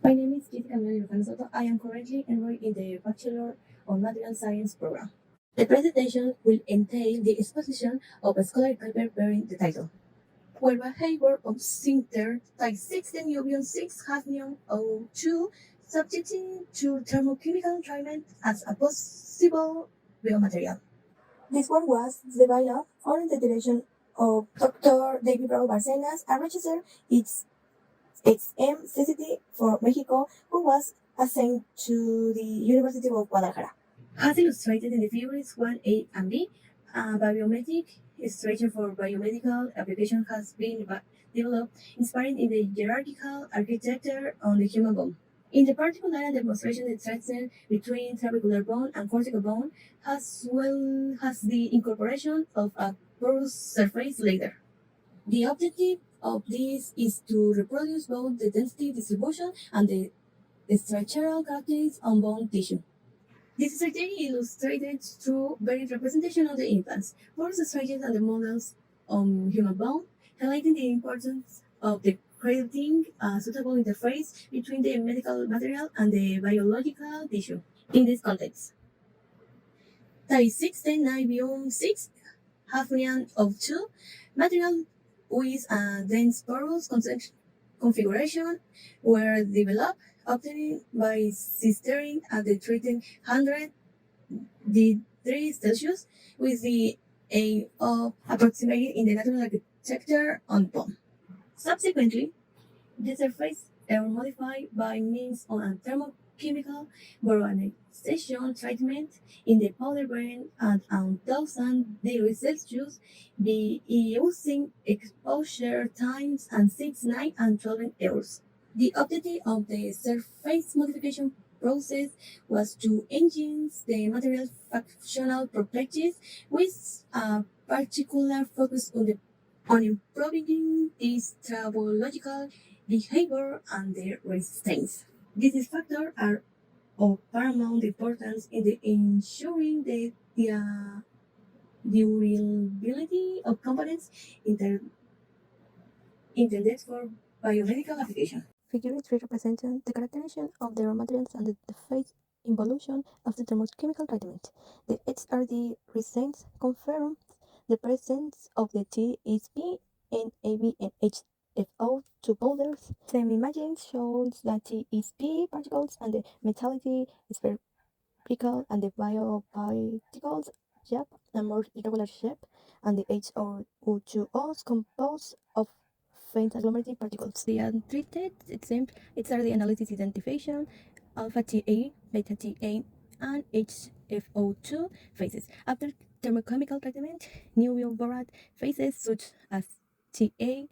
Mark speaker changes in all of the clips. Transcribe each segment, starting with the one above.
Speaker 1: My name is Ti16Nb6Hfo2. I am currently enrolled in the Bachelor of Material Science program. The presentation will entail the exposition of a scholarly paper bearing the title "Where Behavior of Sintered Ti16Nb6Hfo2 Subjecting to Thermochemical Treatment as a Possible Biomaterial." This one was developed under the direction of Dr. David Bravo Barcenas, a researcher Ti16Nb6Hfo2 for Mexico, who was assigned to the University of Guadalajara. As illustrated in the figures 1A and B, a biometric structure for biomedical application has been developed, inspired in the hierarchical architecture on the human bone. In the particular demonstration, the transition between trabecular bone and cortical bone as well as the incorporation of a porous surface layer. The objective of this is to reproduce both the density distribution and the structural characteristics on bone tissue. This strategy illustrated through varied representation of the implants, porous structures and the models on human bone, highlighting the importance of the creating a suitable interface between the medical material and the biological tissue. In this context, Ti16Nb6Hfo2 material with a dense porous configuration were developed, obtained by sintering at the treated 100 degrees Celsius with the aim of approximating in the natural architecture on bone. Subsequently, the surface are modified by means of a thermochemical boronization treatment in the powder brain at 1000 degrees Celsius by using exposure times and 6, 9, and 12 hours. The objective of the surface modification process was to enhance the material's functional properties with a particular focus on improving its tribological behavior and their resistance. These factors are of paramount importance in the ensuring the durability of components intended for biomedical application. Figure 3 represents the characterization of the raw materials and the phase involution of the thermochemical treatment. The HRD results confirm the presence of the Ti16Nb6Hfo2 powders. Same imaging shows that TSP particles and the metallity spherical and the bioparticles shape a more irregular shape, and the HRO2Os composed of faint agglomerated particles. The untreated example are the analysis identification, α-Ti, β-Ti, and HFO2 phases. After thermochemical treatment, new unborided phases such as TA,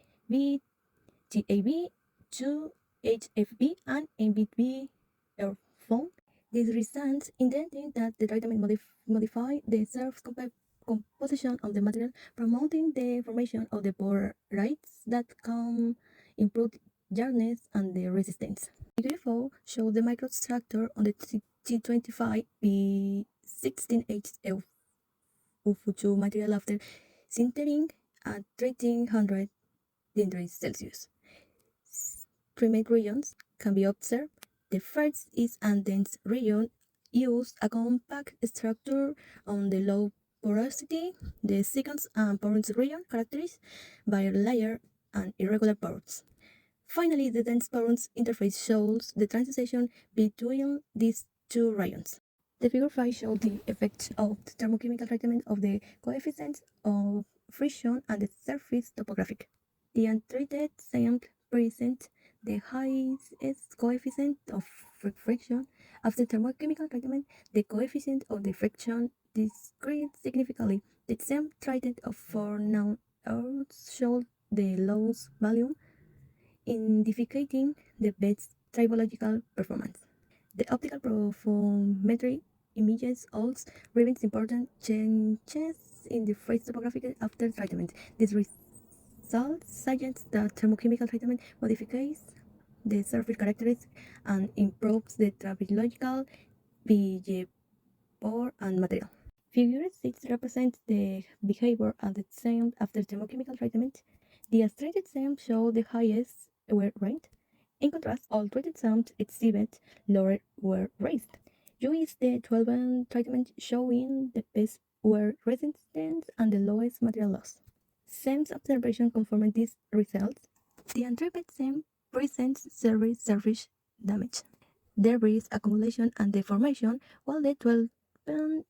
Speaker 1: TAB, 2, HFB, and MBB are found. These results indicate that the treatment modify the surface composition of the material, promoting the formation of the borides that can improve hardness and the resistance. Figure 4 shows the microstructure on the Ti16Hfo2 material after sintering at 1300 degrees Celsius. Three main regions can be observed. The first is a dense region, use a compact structure on the low porosity. The second porous region characterized by layer and irregular pores. Finally, the dense porous interface shows the transition between these two regions. The figure 5 shows the effects of the thermochemical treatment of the coefficients of friction and the surface topographic. The untreated sample presents the highest coefficient of friction. After thermochemical treatment, the coefficient of the friction decreased significantly. The same treated for known hours showed the lowest value, indicating the best tribological performance. The optical profilometry images also reveals important changes in the phase topography after treatment. This results suggest that thermochemical treatment modifies the surface characteristics and improves the tribological behavior and material. Figure 6 represents the behavior of the sand after thermochemical treatment. The untreated sand show the highest wear rate, In contrast, all treated SEMs exhibit lower wear risk. U is the 12 treatment showing the best wear resistance and the lowest material loss. SEM's observation confirmed these results. The untreated SEM presents severe surface damage, debris accumulation and deformation, while the 12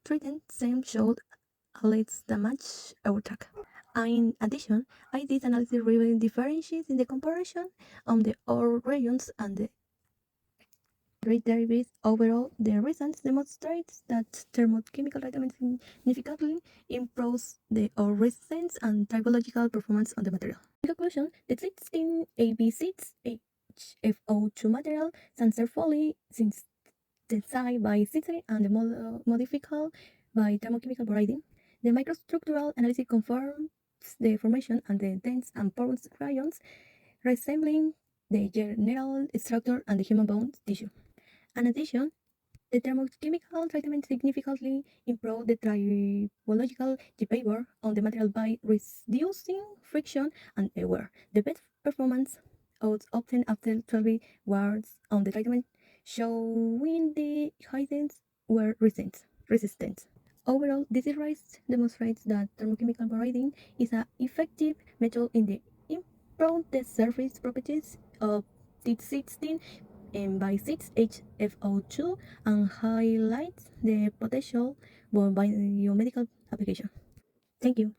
Speaker 1: treated SEM showed less damage attack. In addition, this analysis revealed differences in the comparison of the ore regions and the great debris. Overall, the results demonstrate that thermochemical treatment significantly improves the ore resistance and tribological performance of the material. In conclusion, the Ti16Nb6Hfo2 material successfully synthesized by sintering and modificated by thermochemical boriding. The microstructural analysis confirms the formation and the dense and porous regions resembling the general structure and the human bone tissue. In addition, the thermochemical treatment significantly improved the tribological behavior on the material by reducing friction and wear. The best performance was obtained after 12 hours on the treatment, showing the highest wear resistance. Overall, this rise demonstrates that thermochemical boriding is an effective method in the improve the surface properties of Ti16Nb6Hfo2 and highlights the potential for biomedical application. Thank you.